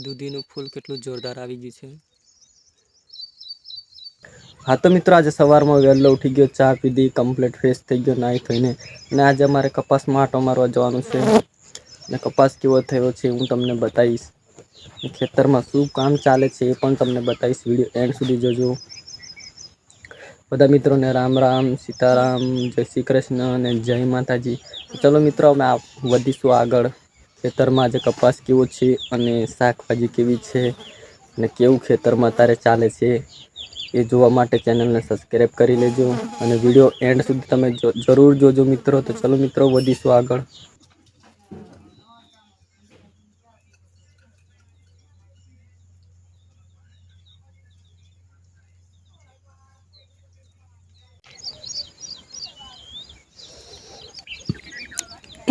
દૂધીનું ફૂલ કેટલું જોરદાર આવી ગયું છે। हाँ तो मित्रों आज सवार में वेलो उठी गयो, चा पीधी, कम्प्लीट फ्रेश थी गयो नाई थईने ने आज अमारे कपास में आटो मारवा जवानुं छे ने कपास केवो थयो छे हूँ तमने बताईश। खेतर में शुं काम चाले छे ए पण तमने बताईश। विडियो एंड सुधी जोजो। बधा मित्रों ने राम राम, सीताराम, जय श्री कृष्ण ने जय माताजी। चलो मित्रों अमे वधीशुं आगळ। खेतर में आज कपास केवो छे अने शाकभाजी केवी छे ने केवुं खेतर में अत्यारे चाले छे ए जोवा माटे चेनल ने सब्सक्राइब करी लेजो अने विडियो एंड सुधी तमे जरूर जोजो मित्रों। तो चलो मित्रों वधीशुं आगळ।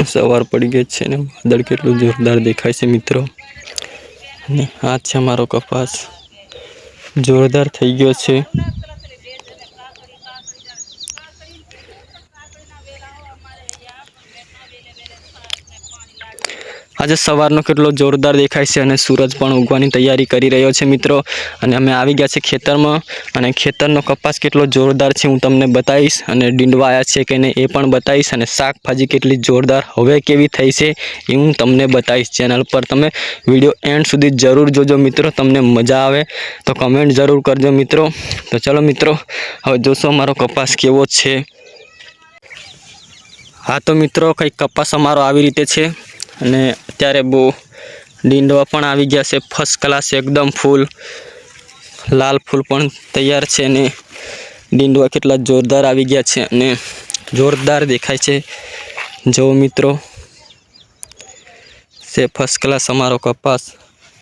सवार पड़ी गई है ने वादळ केटलुं जोरदार देखाय छे मित्रों। ने आ छे मारो कपास जोरदार थई गयो छे। आज सवारनो केटलो जोरदार देखाय छे अने सूरज पण उगवानी तैयारी करी रह्यो छे मित्रों। अने अमे आवी गया छे खेतर में अने खेतरनो कपास केटलो जोरदार छे हूँ तमने बताईश अने डींडवा आया छे के नहीं ए पण बताईश अने शाकभाजी केटली जोरदार हवे केवी थई छे ए हूँ तमने बताईश। चेनल पर तमे विडियो एंड सुधी जरूर जोजो मित्रों, तमने मजा आवे तो कमेंट जरूर करजो मित्रों। तो चलो मित्रों हवे जोशो अमारो कपास केवो छे। हाँ तो मित्रों कई कपास अमारो आवी रीते छे अने अत्यारे बो डींडवा पण आवी गया छे फर्स्ट क्लास एकदम फूल लाल फूल पण तैयार छे ने डींडवा केटला जोरदार आवी गया छे अने जोरदार देखाय छे। जो मित्रों से फर्स्ट क्लास अमारो कपास।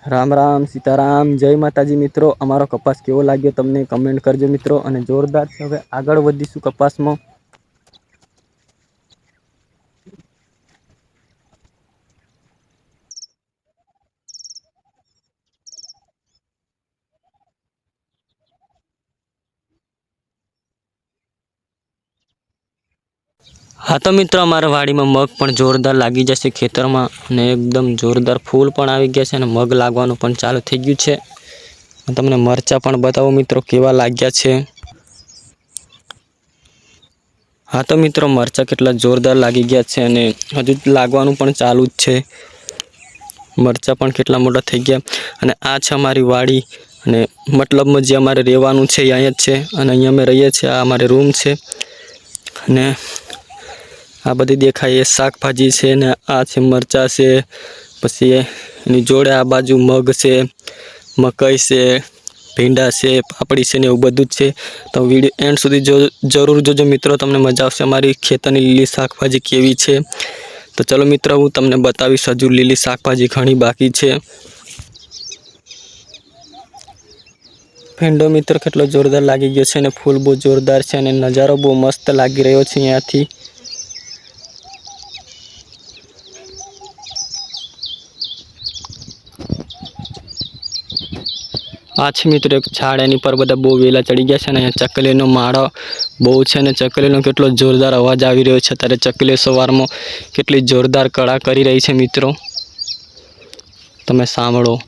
राम राम, सीताराम, जय माताजी। मित्रों अमारो कपास केवो लाग्यो तमने कमेंट करजो मित्रों। अने जोरदार छे। हवे आगळ वधीशुं कपास में। हाँ तो मित्रों अमारा वाड़ी में मग पण जोरदार लागी जशे खेतर में ने एकदम जोरदार फूल पण आवी गया छे अने मग लागवानुं पण चालू थई गयुं छे। तमने मरचा पण बतावो मित्रों केवा लाग्या छे। हाँ तो मित्रों मरचा केटला जोरदार लागी गया छे अने हजू लागवानुं पण चालू ज छे। मरचा पण केटला मोटा थई गया अने आ छे अमारी वाड़ी अने मतलब में जे अमारे रहेवानुं छे अहींया ज छे अने अहींया अमे रहीए छीए। आ अमारे रूम छे अने आ बधी देखाय ए शाकभाजी छे ने आ छे मरचा छे। पछी एनी जोड़े आ बाजू मग छे, मकई छे, भींडा छे, पापड़ी छे ने एवुं बधुं ज छे। तो विडियो एंड सुधी जरूर जोजो मित्रों, तमने मजा आवशे अमारी खेतरनी लीली शाकभाजी केवी छे। तो चलो मित्रों हूँ तमने बतावीश हजू लीली शाकभाजी घणी बाकी छे। भींडो मित्र केटलो जोरदार लागी गयो छे ने फूल बहुत जोरदार छे अने नजारो बहुत मस्त लागी रह्यो छे अहींयाथी। आज मित्र एक झाड़ एनी पर बधा बहु वेला चढ़ी गया है। चकलीनो माळो बहु छे ने चकलीनो केटलो जोरदार अवाज आवी रह्यो छे। त्यारे चकली सवारमां केटली जोरदार कळा करी रही छे मित्रों, तमे सांभळो।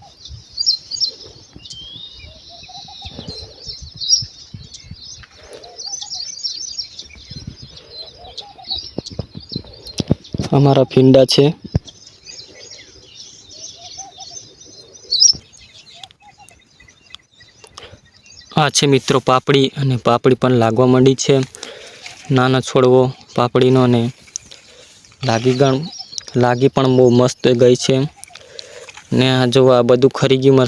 अमारा भींडा छे। आ छे मित्रों पापड़ी अने पापड़ी पण लागवा मंडी छे। नाना छोड़वो पापड़ीनो ने लागी पण बहु मस्त गई छे ने आ जो आ बधुं खरी गयुं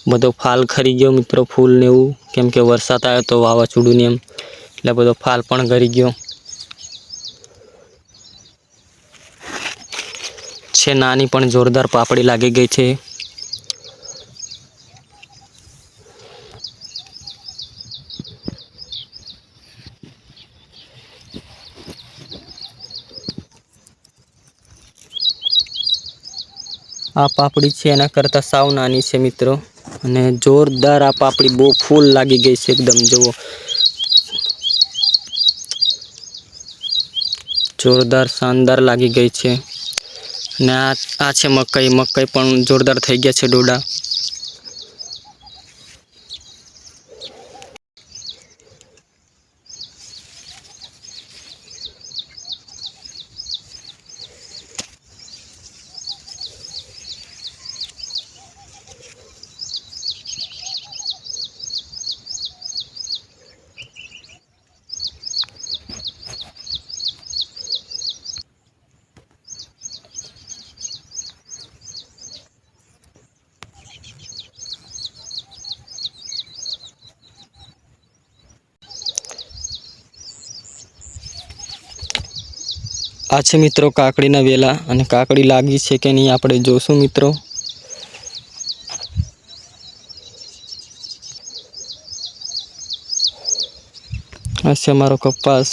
बधो फाल खरी गयो मित्रों फूल ने एवुं, केम के वरसाद आव्यो तो वावाझोडुं ने एम એટલે બધો ફાલ પણ ગરી ગયો છે। નાની પણ જોરદાર પાપડી લાગી ગઈ છે। आ पापड़ी छे एना करता साव नानी छे मित्रों अने जोरदार आ पापड़ी बहु फूल लागी गई छे एकदम जोवो जोरदार शानदार लागी गई छे। અને આ છે મકાઈ. મકાઈ પણ જોરદાર થઈ ગયા છે ડોડા. આ છે મિત્રો કાકડીના વેલા, અને કાકડી લાગી છે કે નહીં આપણે જોશું મિત્રો. આ છે અમારો કપાસ.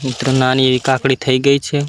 મિત્રો નાની એવી કાકડી થઈ ગઈ છે.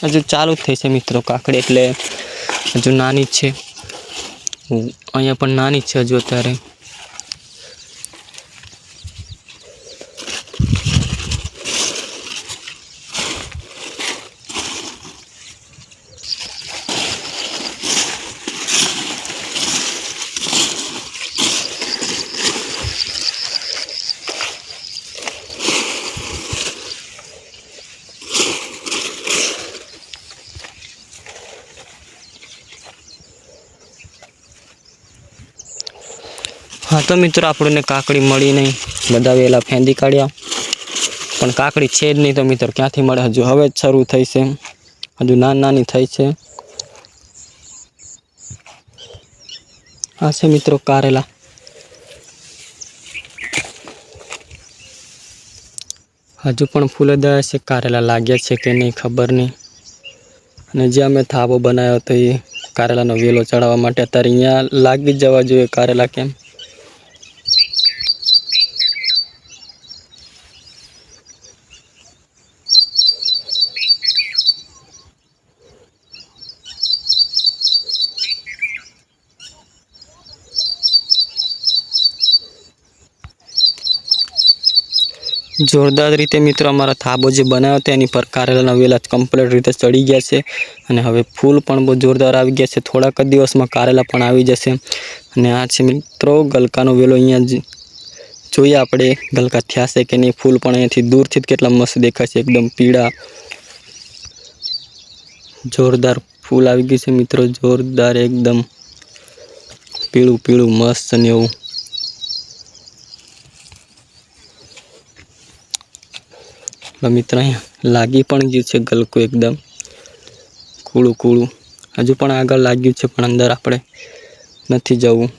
હજુ ચાલુ જ થઈ છે મિત્રો કાકડી, એટલે હજુ નાની જ છે. અહીંયા પણ નાની જ છે હજુ અત્યારે. હા તો મિત્રો આપણને કાકડી મળી નહીં, બધા વેલા ફેંદી કાઢ્યા, પણ કાકડી છે જ નહીં. તો મિત્રો ક્યાંથી મળે? હજુ હવે જ શરૂ થઈ છે, હજુ નાની થઈ છે. આ છે મિત્રો કારેલા. હજુ પણ ફૂલેદાર છે. કારેલા લાગ્યા છે કે નહીં ખબર નહીં. અને જે અમે થાબો બનાવ્યો હતો એ કારેલાનો વેલો ચડાવવા માટે, અત્યારે અહીંયા લાગી જ જવા જોઈએ કારેલા. કેમ? જોરદાર રીતે મિત્રો અમારા થાબો જે બનાવ્યો હતો એની પર કારેલાના વેલા કમ્પ્લીટ રીતે ચડી ગયા છે. અને હવે ફૂલ પણ બહુ જોરદાર આવી ગયા છે. થોડાક જ દિવસમાં કારેલા પણ આવી જશે. અને આ છે મિત્રો ગલકાનો વેલો. અહીંયા જોઈએ આપણે ગલકા થયા છે કે નહીં. ફૂલ પણ અહીંયાથી દૂરથી જ કેટલા મસ્ત દેખાય છે, એકદમ પીળા. જોરદાર ફૂલ આવી ગયું છે મિત્રો, જોરદાર એકદમ પીળું પીળું મસ્ત ને એવું. મિત્રો અહીંયા લાગી પણ ગયું છે ગલકું, એકદમ કૂળું કૂળું. હજુ પણ આગળ લાગ્યું છે, પણ અંદર આપણે નથી જવું.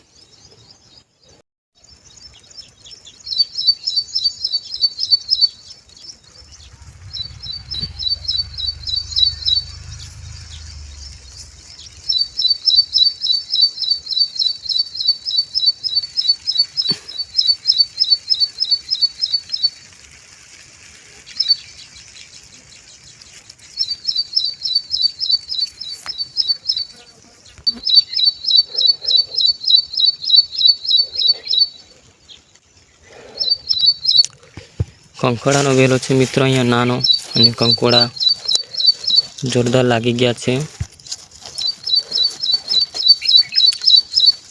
કંકોડાનો વેલો છે મિત્રો અહીંયા નાનો, અને કંકોડા જોરદાર લાગી ગયા છે.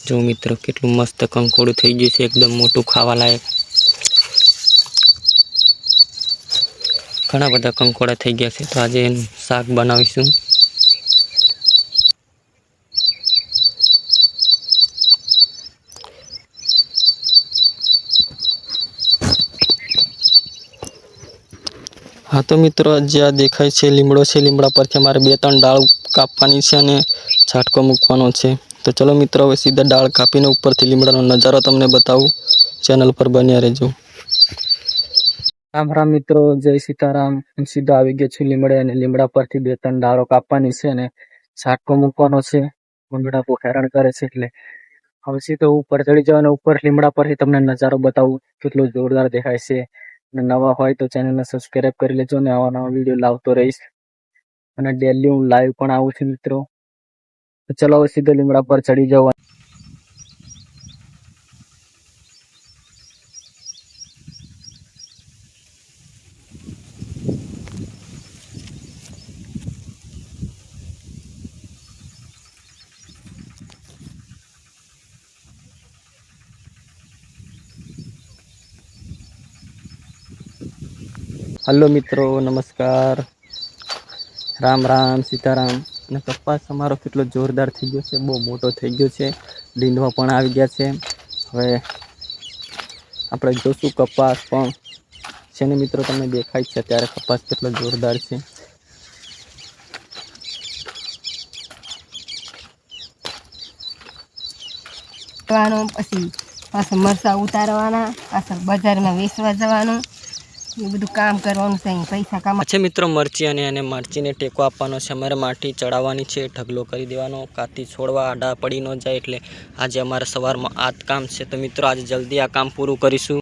જો મિત્રો કેટલું મસ્ત કંકોડું થઈ ગયું છે, એકદમ મોટું ખાવા લાયક. ઘણા બધા કંકોડા થઈ ગયા છે, તો આજે એનું શાક બનાવીશું. હા તો મિત્રો જે આ દેખાય છે લીમડો છે, લીમડા પરથી અમારે 2-3 ડાળ કાપવાની છે અને છાંટકો મૂકવાનો છે. તો ચલો મિત્રો હવે સીધા ડાળ કાપીને ઉપરથી લીમડાનો નજારો તમને બતાવું. ચેનલ પર બન્યા રહેજો. રામ રામ મિત્રો, જય સીતારામ. હું સીધો આવી ગયો છું લીમડે અને લીમડા પરથી 2-3 ડાળો કાપવાની છે અને છાંટકો મૂકવાનો છે. ભૂંડડા બહુ હેરાન કરે છે એટલે હવે સીધો ઉપર ચડી જવાનો. ઉપર લીમડા પરથી તમને નજારો બતાવું કેટલો જોરદાર દેખાય છે. અને નવા હોય તો ચેનલને સબસ્ક્રાઇબ કરી લેજો ને આવા નવા વિડીયો લાવતો રહીશ. અને ડેલી હું લાઈવ પણ આવું છું મિત્રો. તો ચલો હવે સીધો લીમડા પર ચડી જાવ. હલો મિત્રો, નમસ્કાર, રામ રામ, સીતારામ. અને કપાસ અમારો કેટલો જોરદાર થઈ ગયો છે, બહુ મોટો થઈ ગયો છે. લીંડવા પણ આવી ગયા છે. હવે આપણે જોશું કપાસ પણ છે ને મિત્રો, તમને દેખાય છે ત્યારે કપાસ કેટલો જોરદાર છે. પછી પાછા મરચાં ઉતારવાના, પાછા બજારમાં વેચવા જવાનું, એ બધું કામ કરવાનું છે. પૈસા કમા છે મિત્રો મરચી અને મરચીને ટેકો આપવાનો છે. અમારે માટી ચડાવવાની છે, ઢગલો કરી દેવાનો, કાતી છોડવા આડા પડી ન જાય. એટલે આજે અમારે સવારમાં આ જ કામ છે. તો મિત્રો આજે જલ્દી આ કામ પૂરું કરીશું.